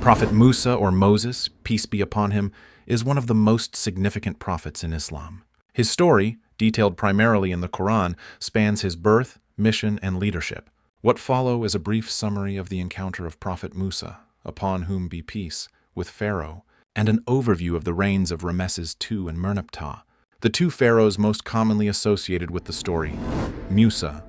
Prophet Musa, or Moses, peace be upon him, is one of the most significant prophets in Islam. His story, detailed primarily in the Quran, spans his birth, mission, and leadership. What follow is a brief summary of the encounter of Prophet Musa, upon whom be peace, with Pharaoh, and an overview of the reigns of Ramesses II and Merneptah, the two pharaohs most commonly associated with the story. Musa,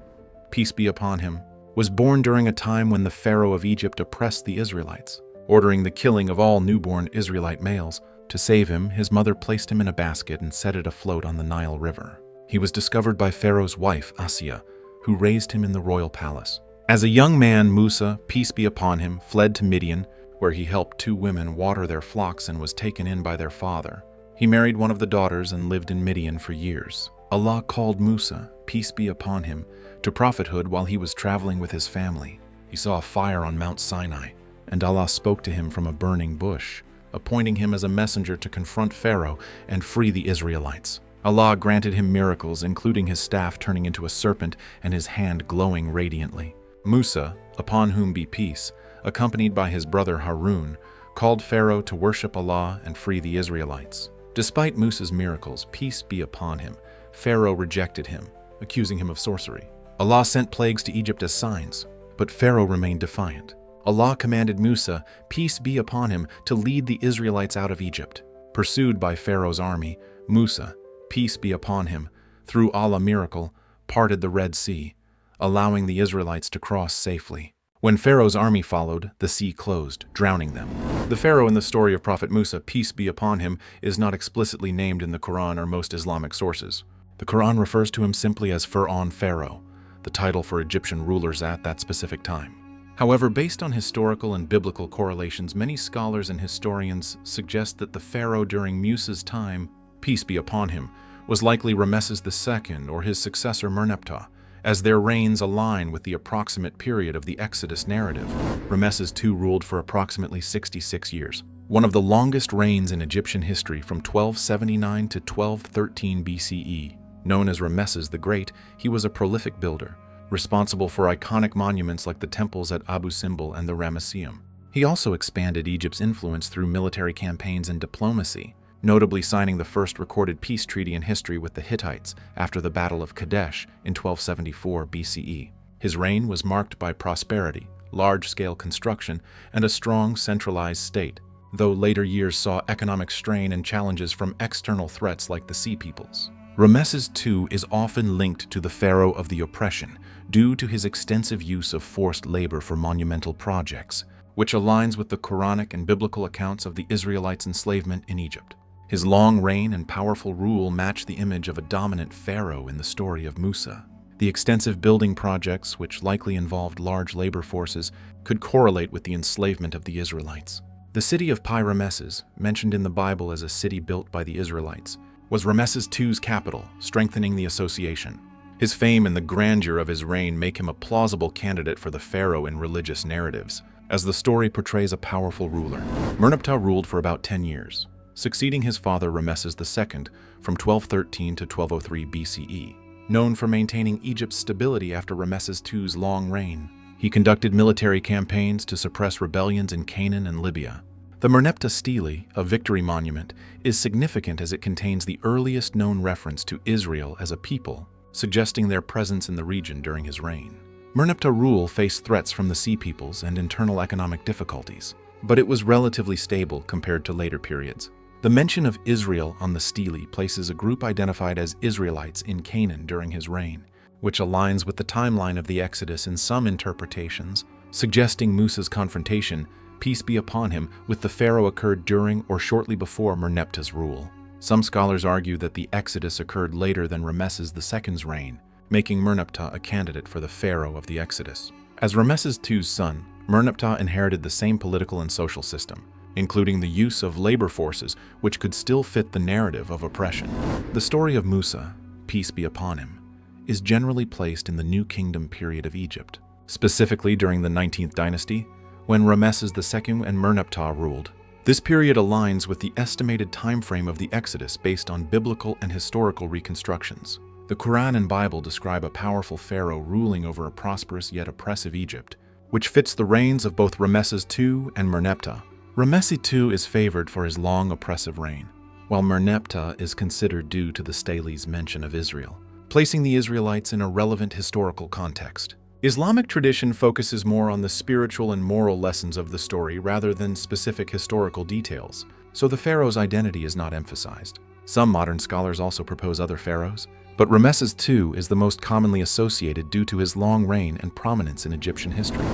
peace be upon him, was born during a time when the Pharaoh of Egypt oppressed the Israelites, ordering the killing of all newborn Israelite males. To save him, his mother placed him in a basket and set it afloat on the Nile River. He was discovered by Pharaoh's wife, Asiya, who raised him in the royal palace. As a young man, Musa, peace be upon him, fled to Midian, where he helped two women water their flocks and was taken in by their father. He married one of the daughters and lived in Midian for years. Allah called Musa, peace be upon him, to prophethood while he was traveling with his family. He saw a fire on Mount Sinai, and Allah spoke to him from a burning bush, appointing him as a messenger to confront Pharaoh and free the Israelites. Allah granted him miracles, including his staff turning into a serpent and his hand glowing radiantly. Musa, upon whom be peace, accompanied by his brother Harun, called Pharaoh to worship Allah and free the Israelites. Despite Musa's miracles, peace be upon him, Pharaoh rejected him, accusing him of sorcery. Allah sent plagues to Egypt as signs, but Pharaoh remained defiant. Allah commanded Musa, peace be upon him, to lead the Israelites out of Egypt. Pursued by Pharaoh's army, Musa, peace be upon him, through Allah's miracle, parted the Red Sea, allowing the Israelites to cross safely. When Pharaoh's army followed, the sea closed, drowning them. The Pharaoh in the story of Prophet Musa, peace be upon him, is not explicitly named in the Quran or most Islamic sources. The Quran refers to him simply as Pharaoh, the title for Egyptian rulers at that specific time. However, based on historical and biblical correlations, many scholars and historians suggest that the Pharaoh during Musa's time, peace be upon him, was likely Ramesses II or his successor Merneptah, as their reigns align with the approximate period of the Exodus narrative. Ramesses II ruled for approximately 66 years, one of the longest reigns in Egyptian history from 1279 to 1213 BCE. Known as Ramesses the Great, he was a prolific builder, responsible for iconic monuments like the temples at Abu Simbel and the Ramesseum. He also expanded Egypt's influence through military campaigns and diplomacy, notably signing the first recorded peace treaty in history with the Hittites after the Battle of Kadesh in 1274 BCE. His reign was marked by prosperity, large-scale construction, and a strong centralized state, though later years saw economic strain and challenges from external threats like the Sea Peoples. Ramesses II is often linked to the Pharaoh of the oppression due to his extensive use of forced labor for monumental projects, which aligns with the Quranic and biblical accounts of the Israelites' enslavement in Egypt. His long reign and powerful rule match the image of a dominant pharaoh in the story of Musa. The extensive building projects, which likely involved large labor forces, could correlate with the enslavement of the Israelites. The city of Pi-Ramesses, mentioned in the Bible as a city built by the Israelites, was Ramesses II's capital, strengthening the association. His fame and the grandeur of his reign make him a plausible candidate for the pharaoh in religious narratives, as the story portrays a powerful ruler. Merneptah ruled for about 10 years, succeeding his father Ramesses II from 1213 to 1203 BCE. Known for maintaining Egypt's stability after Ramesses II's long reign, he conducted military campaigns to suppress rebellions in Canaan and Libya. The Merneptah Stele, a victory monument, is significant as it contains the earliest known reference to Israel as a people, suggesting their presence in the region during his reign. Merneptah rule faced threats from the Sea Peoples and internal economic difficulties, but it was relatively stable compared to later periods. The mention of Israel on the stele places a group identified as Israelites in Canaan during his reign, which aligns with the timeline of the Exodus in some interpretations, suggesting Musa's confrontation, peace be upon him, with the pharaoh occurred during or shortly before Merneptah's rule. Some scholars argue that the Exodus occurred later than Ramesses II's reign, making Merneptah a candidate for the pharaoh of the Exodus. As Ramesses II's son, Merneptah inherited the same political and social system, including the use of labor forces which could still fit the narrative of oppression. The story of Musa, peace be upon him, is generally placed in the New Kingdom period of Egypt, specifically during the 19th dynasty, when Ramesses II and Merneptah ruled. This period aligns with the estimated time frame of the Exodus based on biblical and historical reconstructions. The Quran and Bible describe a powerful pharaoh ruling over a prosperous yet oppressive Egypt, which fits the reigns of both Ramesses II and Merneptah. Ramesses II is favored for his long oppressive reign, while Merneptah is considered due to the stele's mention of Israel, placing the Israelites in a relevant historical context. Islamic tradition focuses more on the spiritual and moral lessons of the story rather than specific historical details, so the pharaoh's identity is not emphasized. Some modern scholars also propose other pharaohs, but Ramesses II is the most commonly associated due to his long reign and prominence in Egyptian history.